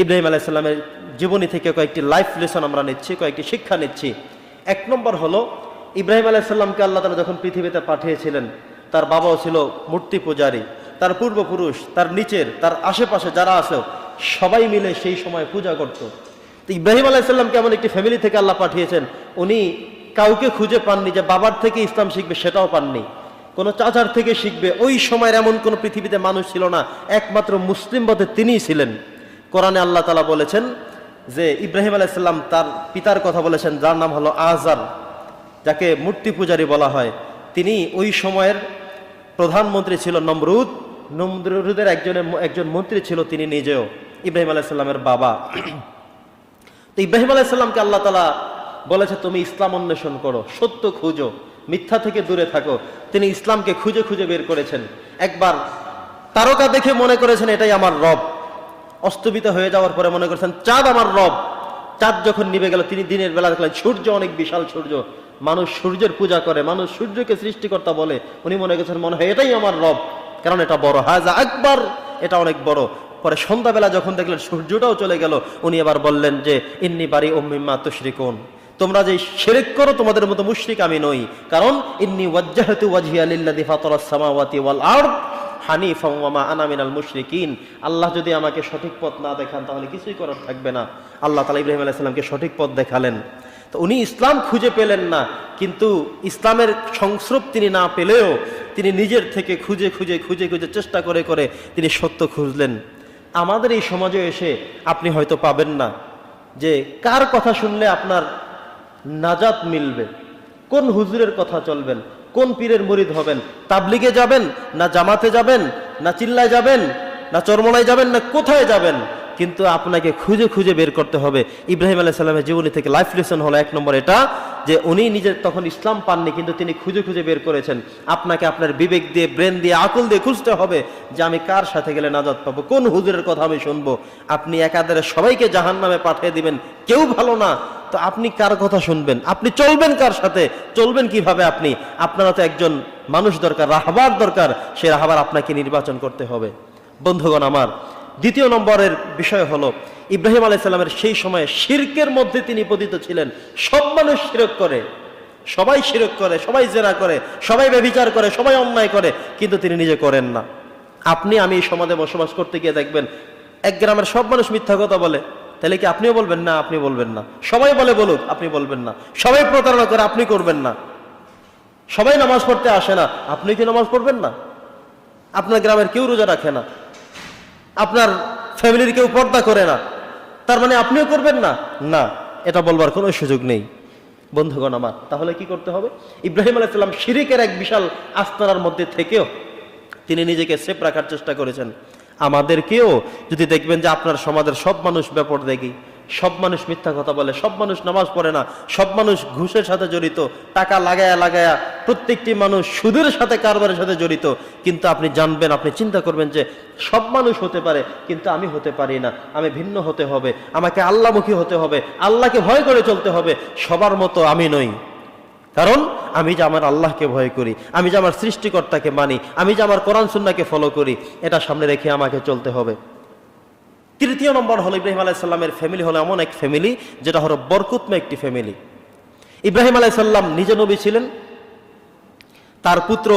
ইব্রাহিম আলাইহিস সালামের জীবনী থেকে কয়েকটি লাইফ লেসন আমরা নিচ্ছি, কয়েকটি শিক্ষা নিচ্ছি। এক নম্বর হলো, ইব্রাহিম আলাইহিস সালামকে আল্লাহ তাআলা যখন পৃথিবীতে পাঠিয়েছিলেন, তার বাবাও ছিল মূর্তি পূজারী, তার পূর্বপুরুষ, তার নিচের, তার আশেপাশে যারা আছে সবাই মিলে সেই সময় পূজা করত। তো ইব্রাহিম আলাইহিস সালামকে এমন একটি ফ্যামিলি থেকে আল্লাহ পাঠিয়েছেন, উনি কাউকে খুঁজে পাননি যে বাবার থেকে ইসলাম শিখবে, সেটাও পাননি। কোনো চাচার থেকে শিখবে, ওই সময়ের এমন কোনো পৃথিবীতে মানুষ ছিল না, একমাত্র মুসলিম পথে তিনিই ছিলেন। কোরআনে আল্লাহ তাআলা বলেছেন যে ইব্রাহিম আলাইহিস সালাম তার পিতার কথা বলেছেন, যার নাম হলো আজার, যাকে মূর্তি পূজারী বলা হয়। তিনি ওই সময়ের প্রধানমন্ত্রী ছিল নমরুদ, নমরুদের একজন মন্ত্রী ছিল তিনি নিজেও, ইব্রাহিম আলাইহিস সালামের বাবা। তো ইব্রাহিম আলাইহিস সালামকে আল্লাহ তাআলা বলেছে, তুমি ইসলাম অন্বেষণ করো, সত্য খুঁজো, মিথ্যা থেকে দূরে থাকো। তিনি ইসলামকে খুঁজে খুঁজে বের করেছেন। একবার তারকা দেখে মনে করেছেন এটাই আমার রব, অস্তমিত হয়ে যাওয়ার পরে মনে করেছেন চাঁদ আমার রব। চাঁদ যখন নিভে গেল, তিনি দিনের বেলা দেখলেন সূর্য অনেক বিশাল সূর্য, মানুষ সূর্যের পূজা করে, মানুষ সূর্যকে সৃষ্টিকর্তা বলে। উনি মনে করেছেন মনে হয় এটাই আমার রব, কারণ এটা বড়, হাজা আকবার, এটা অনেক বড়। পরে সন্ধ্যাবেলা যখন দেখলেন সূর্যটাও চলে গেল, উনি আবার বললেন যে ইন্নী বারিউম মিম্মা তুশরিকুন, তোমরা যে শিরক করো তোমাদের মতো মুশরিক আমি নই, কারণ ইন্নী ওয়াজ্জাহতু ওয়াজহিয়া লিল্লাযী ফাতারাস সামাওয়াতি ওয়াল আরদ হানিফাম ওয়া মা আনা মিনাল মুশরিকিন। আল্লাহ যদি আমাকে সঠিক পথ না দেখান তাহলে কিছুই করার থাকবে না। আল্লাহ তাআলা ইব্রাহিম আলাইহিস সালামকে সঠিক পথ দেখালেন। তো উনি ইসলাম খুঁজে পেলেন না, কিন্তু ইসলামের সংস্রব তিনি না পেলেও তিনি নিজের থেকে খুঁজে খুঁজে খুঁজে খুঁজে চেষ্টা করে করে তিনি সত্য খুঁজলেন। আমাদের এই সমাজে এসে আপনি হয়তো পাবেন না যে কার কথা শুনলে আপনার নাজাত মিলবে, কোন হুজুরের কথা চলবেন, কোন পীরের মুরিদ হবেন, তাবলিগে যাবেন না জামাতে যাবেন, না চিল্লায় যাবেন, না চরমনায় যাবেন, না কোথায় যাবেন, কিন্তু আপনাকে খুঁজে খুঁজে বের করতে হবে। ইব্রাহিম আলাইহিস সালামের জীবনী থেকে লাইফ লেসন হলো এক নম্বর এটা, যে উনি নিজে তখন ইসলাম পাননি, কিন্তু তিনি খুঁজে খুঁজে বের করেছেন। আপনাকে আপনার বিবেক দিয়ে, ব্রেন দিয়ে, আকল দিয়ে খুঁজতে হবে যে আমি কার সাথে গেলে নাজাত পাবো, কোন হুজুরের কথা আমি শুনবো। আপনি একাধারে সবাইকে জাহান্নামে পাঠিয়ে দিবেন, কেউ ভালো না, তো আপনি কার কথা শুনবেন? আপনি চলবেন কার সাথে? চলবেন কিভাবে? আপনারা তো একজন মানুষ দরকার, রাহবার দরকার, সে রাহবার আপনাকে নির্বাচন করতে হবে। বন্ধুগণ আমার, দ্বিতীয় নম্বরের বিষয় হলো, ইব্রাহিম আলাইহিস সালামের সেই সময়ে শিরকের মধ্যে তিনি পতিত ছিলেন। সব মানুষ শিরক করে, সবাই শিরক করে, সবাই জেনা করে, সবাই ব্যভিচার করে, সবাই অন্যায় করে, কিন্তু তিনি নিজে করেন না। আপনি আমি এই সমাজে বসবাস করতে গিয়ে দেখবেন এক গ্রামের সব মানুষ মিথ্যা কথা বলে, তাহলে কি আপনিও বলবেন না? আপনি বলবেন না। সবাই বলে বলুক, আপনি বলবেন না। সবাই প্রতারণা করে, আপনি করবেন না। সবাই নামাজ পড়তে আসে না, আপনি কি নামাজ পড়বেন না? আপনার গ্রামের কেউ রোজা রাখে না, আপনার ফ্যামিলির কেউ পর্দা করে না, তার মানে আপনিও করবেন না? না, এটা বলবার কোনো সুযোগ নেই। বন্ধুগণ আমার, তাহলে কি করতে হবে? ইব্রাহিম আলাইহিস সালাম শিরকের এক বিশাল আস্তানার মধ্যে থেকেও তিনি নিজেকে সেফ রাখার চেষ্টা করেছেন। আমাদেরকেও যদি দেখবেন যে আপনার সমাজের সব মানুষ বেপরদেগী, সব মানুষ মিথ্যা কথা বলে, সব মানুষ নামাজ পড়ে না, সব মানুষ ঘুষের সাথে জড়িত, টাকা লাগায়া লাগায়া প্রত্যেকটি মানুষ সুদের সাথে, কারবারের সাথে জড়িত, কিন্তু আপনি জানবেন, আপনি চিন্তা করবেন যে সব মানুষ হতে পারে, কিন্তু আমি হতে পারি না, আমি ভিন্ন হতে হবে, আমাকে আল্লাহমুখী হতে হবে, আল্লাহকে ভয় করে চলতে হবে। সবার মতো আমি নই, কারণ আমি যে আমার আল্লাহকে ভয় করি, আমি যে আমার সৃষ্টিকর্তাকে মানি, আমি যে আমার কোরআন সুন্নাহকে ফলো করি, এটা সামনে রেখে আমাকে চলতে হবে। তৃতীয় নম্বর হলো, ইব্রাহিম আলাইহিস সালামের ফ্যামিলি হলো এমন এক ফ্যামিলি যেটা হলো বরকতময় একটি ফ্যামিলি। ইব্রাহিম আলাইহিস সালাম নিজে নবী ছিলেন, তার পুত্র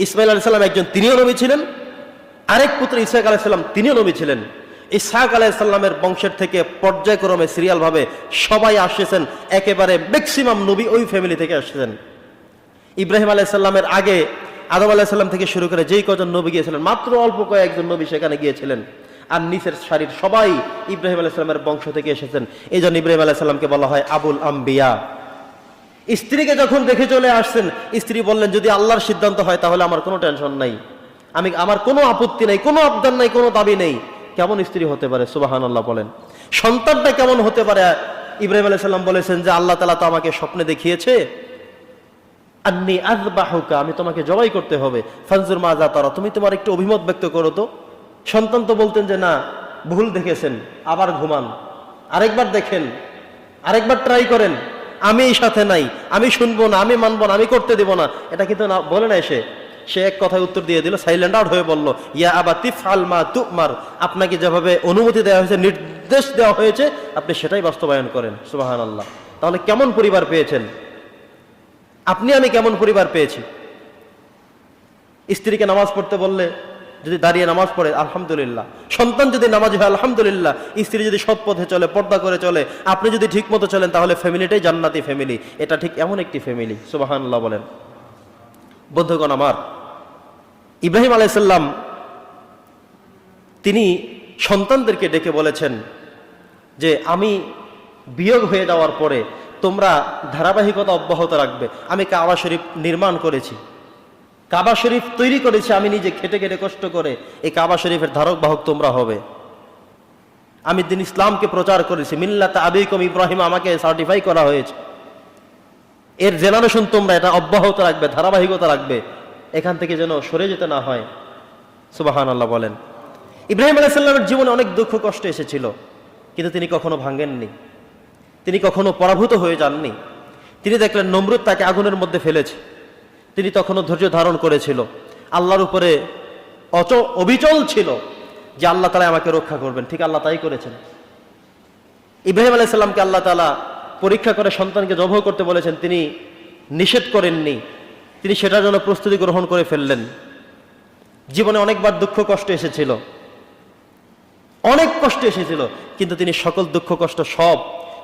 ইসমাইল আলাইহিস সালাম একজন, তিনিও নবী ছিলেন। আরেক পুত্র ইসহাক আলাইহিস সালাম, তিনিও নবী ছিলেন। ইসহাক আলাইহিস সালামের বংশের থেকে পর্যায়ক্রমে সিরিয়াল ভাবে সবাই আসছেন, একেবারে ম্যাক্সিমাম নবী ওই ফ্যামিলি থেকে আসছেন। ইব্রাহিম আলাইহিস সালামের আগে আদম আলাইহিস সালাম থেকে শুরু করে যেই কজন নবী গিয়েছিলেন, মাত্র অল্প কয়েকজন নবী সেখানে গিয়েছিলেন। আর নিচের সারির সবাই ইব্রাহিম আলাইহিস সালামের বংশ থেকে এসেছেন। এই জন্য ইব্রাহিম আলাইহিস সালামকে বলা হয় আবুল আম্বিয়া। স্ত্রীকে যখন দেখে চলে আসছেন, স্ত্রী বললেন যদি আল্লাহর সিদ্ধান্ত হয় তাহলে আমার কোনো টেনশন নাই, আমার কোনো আপত্তি নেই, কোনো আবদার নাই, কোনো দাবি নেই। কেমন স্ত্রী হতে পারে? সুবহানাল্লাহ বলেন। সন্তানটা কেমন হতে পারে? ইব্রাহিম আলাইহিস সালাম বলেছেন যে আল্লাহ তাআলা তো আমাকে স্বপ্নে দেখিয়েছে, আন্নী আযবাহুকা, আমি তোমাকে জবাই করতে হবে, ফানজুর মাজা তারা, তুমি তোমার একটু অভিমত ব্যক্ত করো তো। সন্তান তো বলতেন যে না, ভুল দেখেছেন, আবার ঘুমান, আরেকবার দেখেন, আরেকবার ট্রাই করেন, আমি এই সাথে নাই, আমি শুনবো না, আমি মানবো না, আমি করতে দেব না। এটা কিন্তু না বলে না, সে এক কথায় উত্তর দিয়ে দিল, সাইলেন্ট আউট হয়ে বলল, ইয়া আবাতি ফাল মা তুমার, আপনাকে যেভাবে অনুমতি দেওয়া হয়েছে নির্দেশ দেওয়া হয়েছে আপনি সেটাই বাস্তবায়ন করেন। সুবহানাল্লাহ। তাহলে কেমন পরিবার পেয়েছেন আপনি? আমি কেমন পরিবার পেয়েছি? স্ত্রীকে নামাজ পড়তে বললে যদি দাঁড়িয়ে নামাজ পড়ে আলহামদুলিল্লাহ, সন্তান যদি নামাজি হয় আলহামদুলিল্লাহ, স্ত্রী যদি সৎ পথে চলে, পর্দা করে চলে, আপনি যদি ঠিক মতো চলেন, তাহলে ফ্যামিলিটাই জান্নাতি ফ্যামিলি। এটা ঠিক এমন একটি ফ্যামিলি। সুবহানাল্লাহ বলেন। বন্ধুগণ আমার, ইব্রাহিম আলাইহিস সালাম তিনি সন্তানদেরকে ডেকে বলেছেন যে আমি বিয়োগ হয়ে যাওয়ার পরে তোমরা ধারাবাহিকতা অব্যাহত রাখবে। আমি কাবা শরীফ নির্মাণ করেছি, কাবা শরীফ তৈরি করেছি আমি নিজে খেটে খেটে কষ্ট করে। এই কাবা শরীফের ধারক বাহক তোমরা হবে। আমি দিন ইসলামকে প্রচার করেছি, মিল্লাত আবিকুম ইব্রাহিম, আমাকে সার্টিফাই করা হয়েছে। এর জেনারেশন তোমরা এটা অব্যাহত রাখবে, ধারাবাহিকতা রাখবে, এখান থেকে যেন সরে যেতে না হয়। সুবহানাল্লাহ বলেন। ইব্রাহিম আলাইহিস সালামের জীবনে অনেক দুঃখ কষ্ট এসেছিল, কিন্তু তিনি কখনো ভাঙেননি, তিনি কখনো পরাভূত হয়ে যাননি। তিনি দেখলেন নমরুদ তাকে আগুনের মধ্যে ফেলেছে, তিনি তখনও ধৈর্য ধারণ করেছিল, আল্লাহর উপরে অবিচল ছিল যে আল্লাহ তাআলা আমাকে রক্ষা করবেন। ঠিক আল্লাহ তাই করেছেন। ইব্রাহিম আলাইহিস সালামকে আল্লাহ তাআলা পরীক্ষা করে সন্তানকে জবাহ করতে বলেছেন, তিনি নিষেধ করেননি, তিনি সেটার জন্য প্রস্তুতি গ্রহণ করে ফেললেন। জীবনে অনেকবার দুঃখ কষ্ট এসেছিল, অনেক কষ্ট এসেছিল, কিন্তু তিনি সকল দুঃখ কষ্ট সব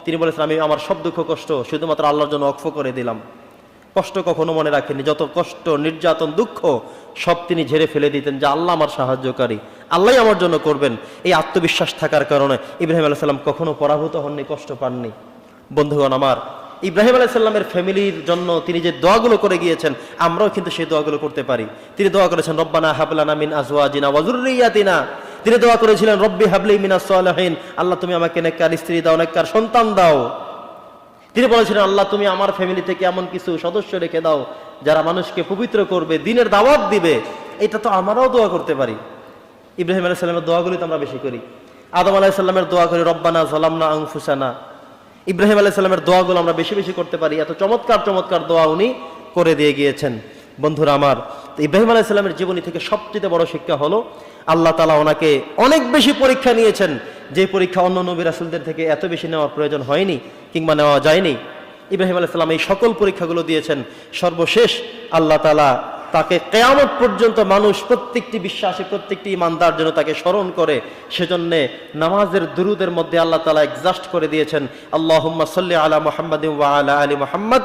তিনি বলেছেন আমি আমার সব দুঃখ কষ্ট শুধুমাত্র আল্লাহর জন্য ওয়াকফ করে দিলাম। কষ্ট কখনো মনে রাখেননি, যত কষ্ট নির্যাতন দুঃখ সব তিনি ঝেড়ে ফেলে দিতেন যে আল্লাহ আমার সাহায্যকারী, আল্লাহ আমার জন্য করবেন। এই আত্মবিশ্বাস থাকার কারণে ইব্রাহিম আলাইহিস সালাম কখনো পরাভূত হননি, কষ্ট পাননি। বন্ধুগণ আমার, ইব্রাহিম আলাইহিস সালামের ফ্যামিলির জন্য তিনি যে দোয়াগুলো করে গিয়েছেন, আমরাও কিন্তু সেই দোয়াগুলো করতে পারি। তিনি দোয়া করেছেন রব্বানা হাব লানা মিন আজওয়াজিনা ওয়া যুররিয়াতিনা, তিনি দোয়া করেছিলেন রব্বি হাবলি মিনাস সালিহিন, আল্লাহ তুমি আমাকে নেককার স্ত্রী দাও, নেককার সন্তান দাও। তিনি বলেছিলেন আল্লাহ তুমি আমার ফ্যামিলি থেকে এমন কিছু সদস্য রেখে দাও যারা মানুষকে পবিত্র করবে, দ্বীনের দাওয়াত দিবে। এটা তো আমরাও দোয়া করতে পারি। ইব্রাহিম আলাইহিস সালামের দোয়াগুলি তো আমরা বেশি করি। আদম আলাইহিস সালামের দোয়া করি রব্বানা যালামনা আনফুসানা। ইব্রাহিম আলাইহিস সালামের দোয়াগুলো আমরা বেশি বেশি করতে পারি। এত চমৎকার চমৎকার দোয়া উনি করে দিয়ে গিয়েছেন। বন্ধুরা আমার, ইব্রাহিম আলাইহিস সালামের জীবনী থেকে সবচেয়ে বড় শিক্ষা হলো আল্লাহ তাআলা ওনাকে অনেক বেশি পরীক্ষা নিয়েছেন, যে পরীক্ষা অন্য নবী রাসূলদের থেকে এত বেশি নেওয়ার প্রয়োজন হয়নি কিংবা নেওয়া যায়নি। ইব্রাহিম আলাইহিস সালাম এই সকল পরীক্ষাগুলো দিয়েছেন। সর্বশেষ আল্লাহ তাআলা তাকে কিয়ামত পর্যন্ত মানুষ প্রত্যেকটি বিশ্বাসী প্রত্যেকটি ইমানদার যেন তাকে স্মরণ করে, সেজন্য নামাজের দুরুদের মধ্যে আল্লাহ তাআলা এক্সাস্ট করে দিয়েছেন আল্লাহুম্মা সাল্লি আলা মুহাম্মাদিন ওয়া আলা আলি মুহাম্মাদ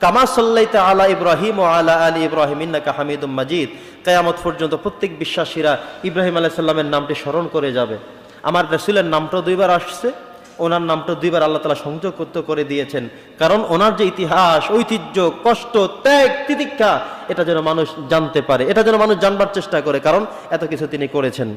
কামা সাল্লাইতা আলা ইব্রাহিম ওয়া আলা আলি ইব্রাহিম ইন্নাকা হামিদুম মাজিদ। কিয়ামত পর্যন্ত প্রত্যেক বিশ্বাসীরা ইব্রাহিম আলাইহিস সালামের নামটি স্মরণ করে যাবে। আমার রাসূলের নামটা দুইবার আসছে, ওনার নামটা দুইবার আল্লাহ তাআলা সংযুক্ত করে দিয়েছেন, কারণ ওনার যে ইতিহাস, ঐতিহ্য, কষ্ট, ত্যাগ, তিতিক্ষা, এটা যেন মানুষ জানতে পারে, এটা যেন মানুষ জানবার চেষ্টা করে, কারণ এত কিছু তিনি করেছেন।